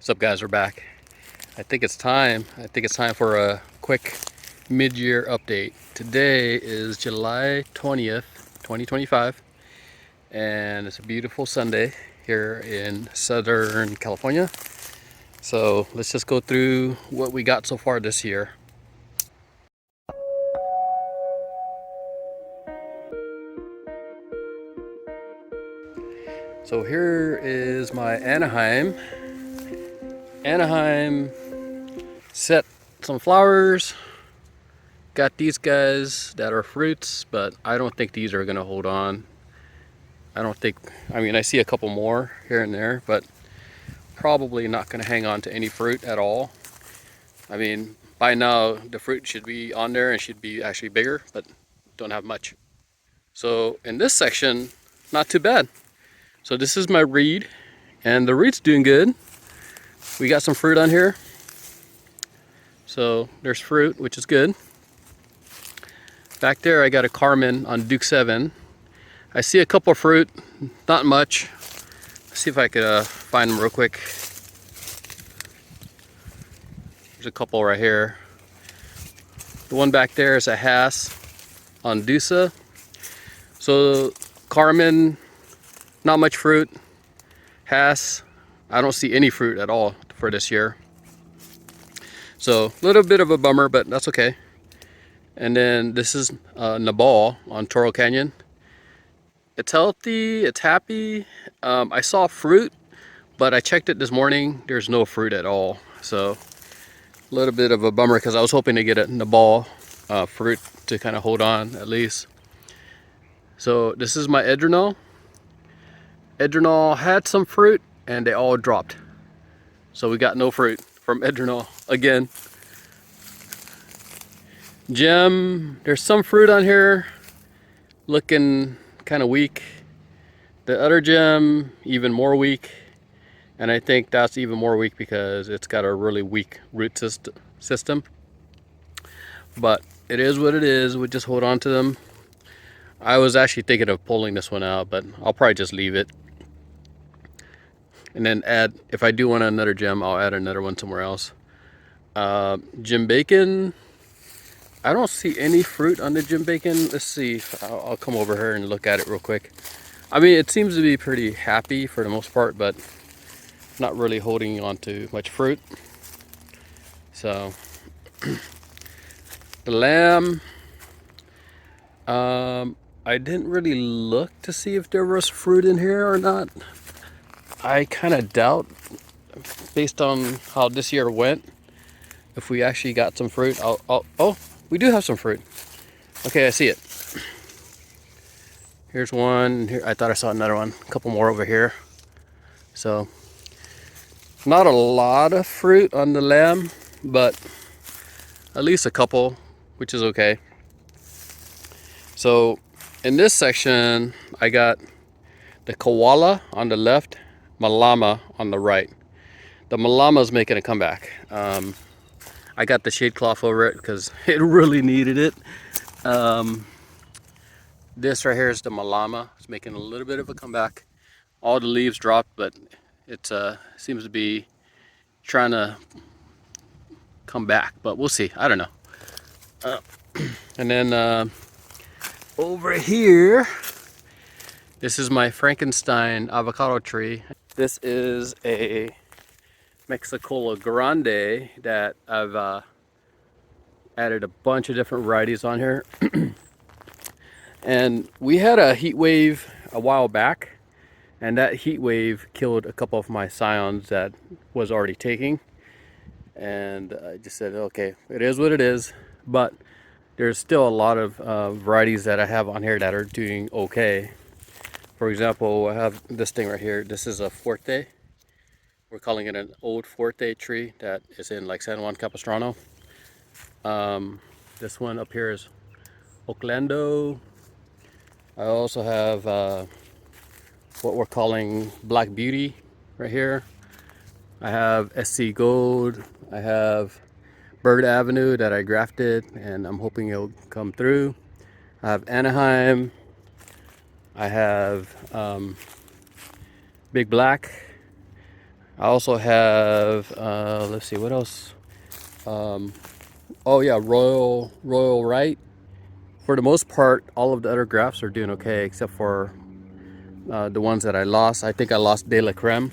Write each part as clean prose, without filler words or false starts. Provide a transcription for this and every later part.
What's up, guys? We're back. I think it's time for a quick mid-year update. Today is July 20th, 2025, and it's a beautiful Sunday here in Southern California. So let's just go through what we got so far this year. So here is my Anaheim set some flowers. Got these guys that are fruits, but I don't think these are gonna hold on. I mean, I see a couple more here and there, but probably not gonna hang on to any fruit at all. I mean, by now the fruit should be on there and should be actually bigger, but don't have much. So in this section, not too bad. So this is my reed, and the reed's doing good. We got some fruit on here. So there's fruit, which is good. Back there I got a Carmen on Duke 7. I see a couple of fruit, not much. Let's see if I could find them real quick. There's a couple right here. The one back there is a Hass on Dusa. So Carmen, not much fruit. Hass, I don't see any fruit at all for this year. So a little bit of a bummer, but that's okay. And then this is Nabal on Toro Canyon. It's healthy, it's happy. I saw fruit, but I checked it this morning. There's no fruit at all. So a little bit of a bummer because I was hoping to get a Nabal fruit to kind of hold on at least. So this is my Edrenal. Edrenal had some fruit and they all dropped. So we got no fruit from Edrenal again. Gem, there's some fruit on here, looking kind of weak. The other gem, even more weak. And I think that's even more weak because it's got a really weak root system. But it is what it is. We just hold on to them. I was actually thinking of pulling this one out, but I'll probably just leave it. And then add, if I do want another gem, I'll add another one somewhere else. Jim Bacon, I don't see any fruit on the Jim Bacon. Let's see, I'll come over here and look at it real quick. I mean, it seems to be pretty happy for the most part, but not really holding on to much fruit. So, the lamb, I didn't really look to see if there was fruit in here or not. I kind of doubt, based on how this year went, if we actually got some fruit. Oh, we do have some fruit. Okay, I see it. Here's one. Here, I thought I saw another one. A couple more over here. So, not a lot of fruit on the lamb, but at least a couple, which is okay. So, in this section, I got the koala on the left, Malama on the right. The Malama is making a comeback. I got the shade cloth over it because it really needed it. This right here is the Malama. It's making a little bit of a comeback. All the leaves dropped, but it seems to be trying to come back. But we'll see. I don't know. And then over here, this is my Frankenstein avocado tree. This is a Mexicola Grande that I've added a bunch of different varieties on here. And we had a heat wave a while back, and that heat wave killed a couple of my scions that was already taking. And I just said, okay, it is what it is. But there's still a lot of varieties that I have on here that are doing okay. For example, I have this thing right here. This is a Fuerte. We're calling it an old Fuerte tree that is in like San Juan Capistrano. This one up here is Oaklando. I also have what we're calling Black Beauty right here. I have SC Gold. I have Bird Avenue that I grafted and I'm hoping it'll come through. I have Anaheim. I have Big Black. I also have, let's see, what else? Oh yeah, Royal Right. For the most part, all of the other grafts are doing okay, except for the ones that I lost. I think I lost De La Creme,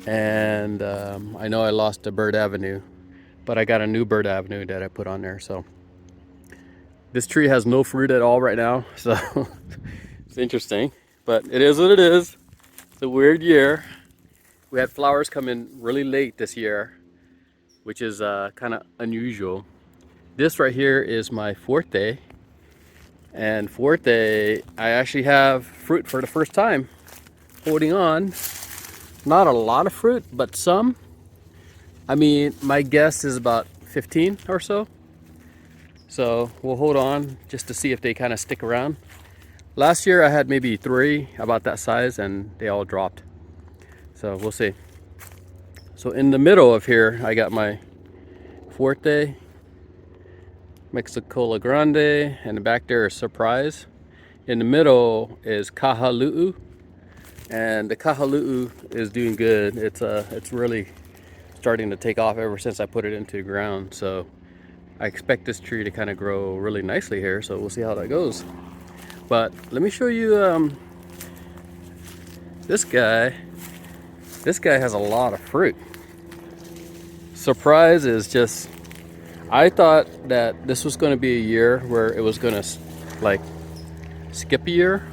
and I know I lost the Bird Avenue, but I got a new Bird Avenue that I put on there. So this tree has no fruit at all right now, so it's interesting, but it is what it is. It's a weird year. We had flowers come in really late this year, which is kind of unusual. This right here is my Fuerte, and Fuerte, I actually have fruit for the first time. Holding on, not a lot of fruit, but some. I mean, my guess is about 15 or so. So we'll hold on just to see if they kind of stick around. Last year I had maybe 3 about that size and they all dropped. So we'll see. So in the middle of here, I got my Fuerte, Mexicola Grande, and the back there is Surprise. In the middle is Kahalu'u, and the Kahalu'u is doing good. It's really starting to take off ever since I put it into the ground. So I expect this tree to kind of grow really nicely here. So we'll see how that goes. But let me show you this guy. This guy has a lot of fruit. Surprise is just, I thought that this was going to be a year where it was going to like skip a year,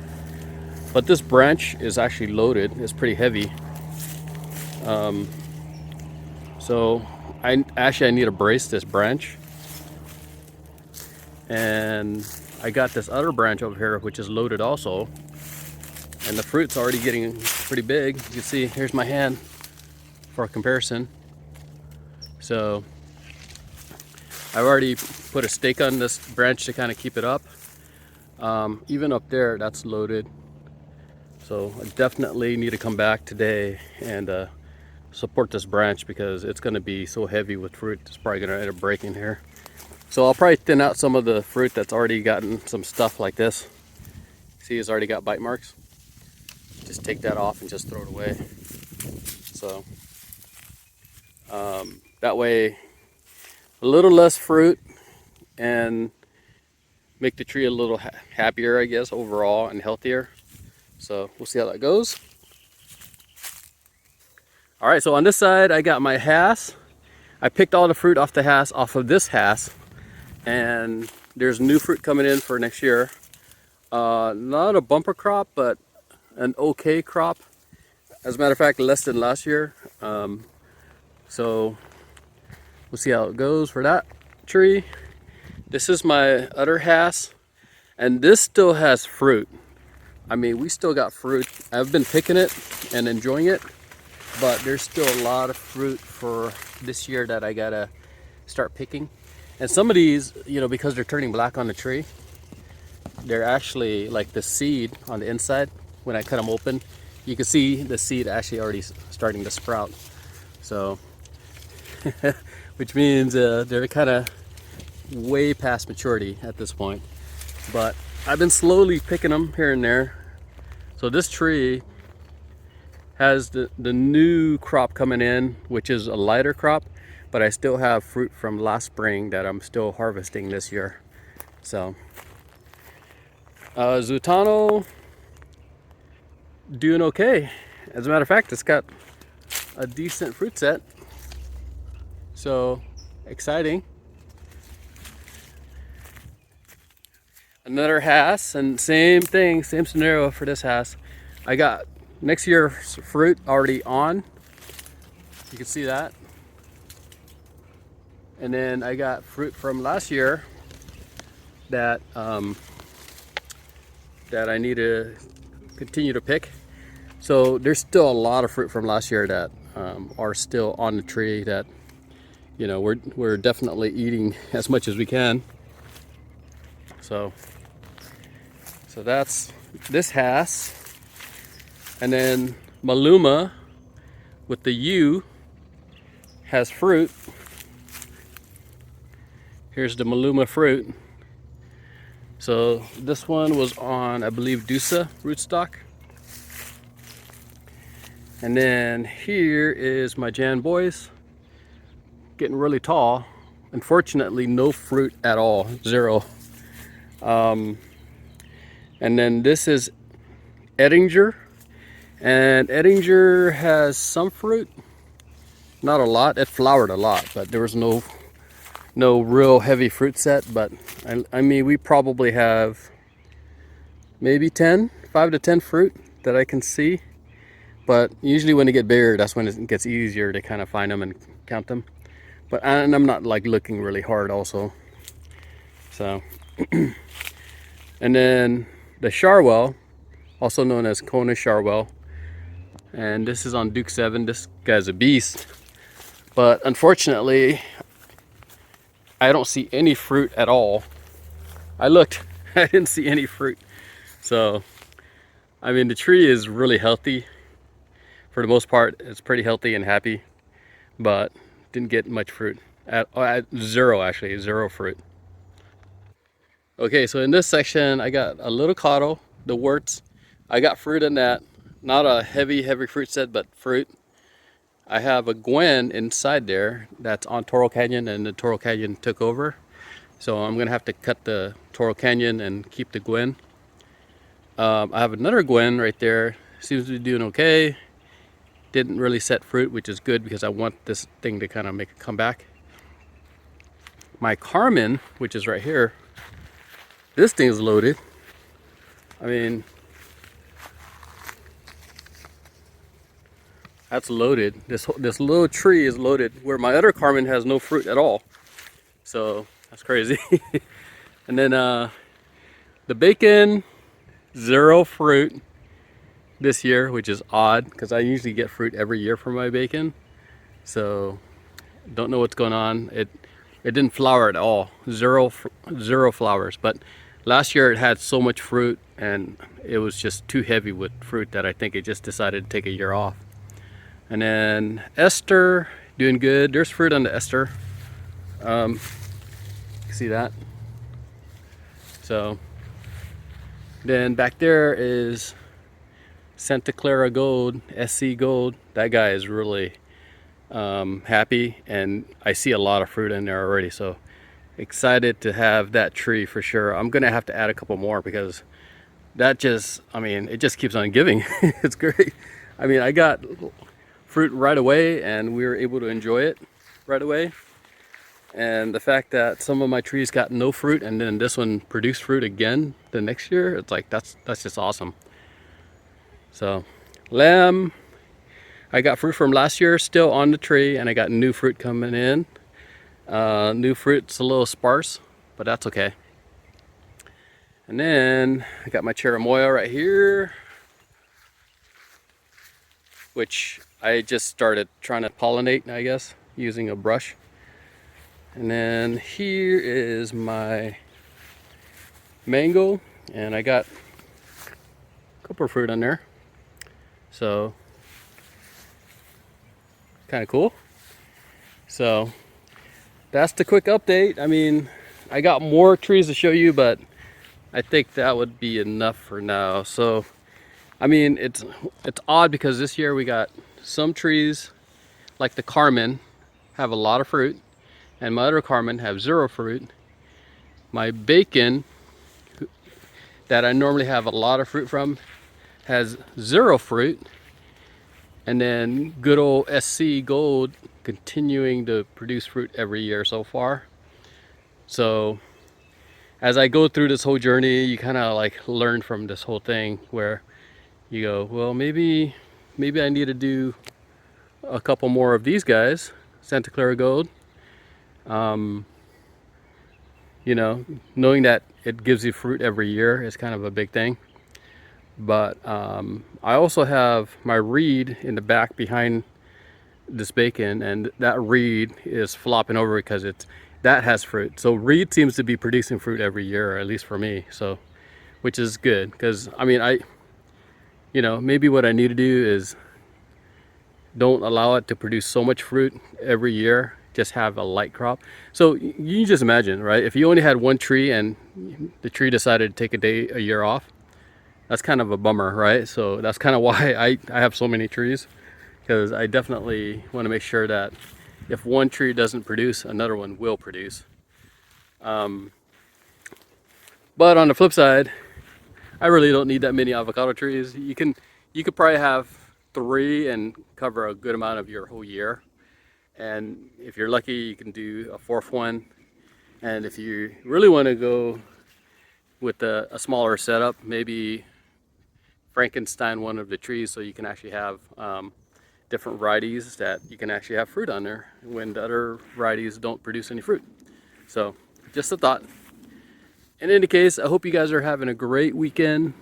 but this branch is actually loaded. It's pretty heavy. So I need to brace this branch, and I got this other branch over here which is loaded also, and the fruit's already getting pretty big. You can see here's my hand for a comparison. So I've already put a stake on this branch to kind of keep it up. Even up there, that's loaded. So I definitely need to come back today and support this branch, because it's going to be so heavy with fruit. It's probably going to end up breaking here. So I'll probably thin out some of the fruit that's already gotten some stuff like this. See, it's already got bite marks. Just take that off and just throw it away. So that way, a little less fruit and make the tree a little happier, I guess, overall, and healthier. So we'll see how that goes. All right, so on this side, I got my Hass. I picked all the fruit off the Hass, off of this Hass, and there's new fruit coming in for next year. Not a bumper crop, but an okay crop. As a matter of fact, less than last year. So we'll see how it goes for that tree. This is my other Hass, and this still has fruit. I mean, we still got fruit. I've been picking it and enjoying it, but there's still a lot of fruit for this year that I gotta start picking. And some of these, you know, because they're turning black on the tree, they're actually like the seed on the inside. When I cut them open, you can see the seed actually already starting to sprout. So, which means they're kind of way past maturity at this point. But I've been slowly picking them here and there. So this tree has the new crop coming in, which is a lighter crop, but I still have fruit from last spring that I'm still harvesting this year. So Zutano doing okay. As a matter of fact, it's got a decent fruit set, so exciting. Another Hass, and same thing, same scenario for this Hass. I got next year's fruit already on. You can see that. And then I got fruit from last year that that I need to continue to pick. So there's still a lot of fruit from last year that are still on the tree that, you know, we're definitely eating as much as we can. So that's this Hass. And then Malama with the U has fruit. Here's the Malama fruit. So this one was on, I believe, Dusa rootstock. And then here is my Jan boys, getting really tall. Unfortunately, no fruit at all, zero. And then this is Edinger, and Edinger has some fruit, not a lot. It flowered a lot, but there was no real heavy fruit set. But I mean, we probably have maybe 5 to 10 fruit that I can see. But usually when they get bigger, that's when it gets easier to kind of find them and count them. But I'm not like looking really hard also. So, and then the Charwell, also known as Kona Charwell, and this is on Duke 7. This guy's a beast, but unfortunately I don't see any fruit at all. I looked, I didn't see any fruit. So I mean, the tree is really healthy for the most part. It's pretty healthy and happy, but didn't get much fruit at zero, actually zero fruit. Okay, so in this section I got a little cotto, the worts. I got fruit in that. Not a heavy fruit set, but fruit. I have a Gwen inside there that's on Toro Canyon, and the Toro Canyon took over. So I'm gonna have to cut the Toro Canyon and keep the Gwen. I have another Gwen right there. Seems to be doing okay. Didn't really set fruit, which is good because I want this thing to kind of make a comeback. My Carmen, which is right here, this thing is loaded. I mean, that's loaded. This little tree is loaded, where my other Carmen has no fruit at all. So that's crazy. And then the bacon, zero fruit this year, which is odd because I usually get fruit every year from my bacon. So don't know what's going on. It didn't flower at all. Zero flowers. But last year it had so much fruit, and it was just too heavy with fruit that I think it just decided to take a year off. And then Esther, doing good. There's fruit on the Esther. See that? So then back there is Santa Clara Gold, SC Gold. That guy is really happy, and I see a lot of fruit in there already. So excited to have that tree for sure. I'm gonna have to add a couple more because that just, I mean, it just keeps on giving. It's great. I mean, I got fruit right away, and we were able to enjoy it right away. And the fact that some of my trees got no fruit, and then this one produced fruit again the next year, it's like that's just awesome. So lamb, I got fruit from last year still on the tree, and I got new fruit coming in. New fruit's a little sparse, but that's okay. And then I got my cherimoya right here, which I just started trying to pollinate, I guess, using a brush. And then here is my mango, and I got a couple of fruit on there. So kind of cool. So that's the quick update. I mean, I got more trees to show you, but I think that would be enough for now. So I mean, it's odd because this year we got some trees like the Carmen have a lot of fruit, and my other Carmen have zero fruit. My bacon, that I normally have a lot of fruit from, has zero fruit. And then good old SC Gold continuing to produce fruit every year so far. So as I go through this whole journey, you kind of like learn from this whole thing where you go, well, maybe I need to do a couple more of these guys, Santa Clara Gold. You know, knowing that it gives you fruit every year is kind of a big thing. But I also have my reed in the back behind this bacon, and that reed is flopping over because that has fruit. So reed seems to be producing fruit every year, at least for me. So, which is good because I mean, you know, maybe what I need to do is don't allow it to produce so much fruit every year. Just have a light crop. So you can just imagine, right? If you only had one tree and the tree decided to take a year off, that's kind of a bummer, right? So that's kind of why I have so many trees. because I definitely want to make sure that if one tree doesn't produce, another one will produce. But on the flip side, I really don't need that many avocado trees. You could probably have 3 and cover a good amount of your whole year. And if you're lucky, you can do a 4th one. And if you really want to go with a smaller setup, maybe Frankenstein one of the trees, so you can actually have different varieties that you can actually have fruit on there when the other varieties don't produce any fruit. So just a thought. In any case, I hope you guys are having a great weekend.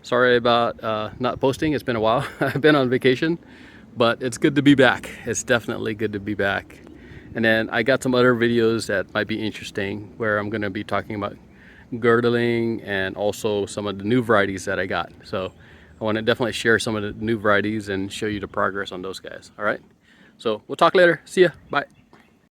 Sorry about not posting. It's been a while. I've been on vacation, but it's good to be back. It's definitely good to be back. And then I got some other videos that might be interesting where I'm going to be talking about girdling and also some of the new varieties that I got. So I want to definitely share some of the new varieties and show you the progress on those guys. All right. So we'll talk later. See ya. Bye.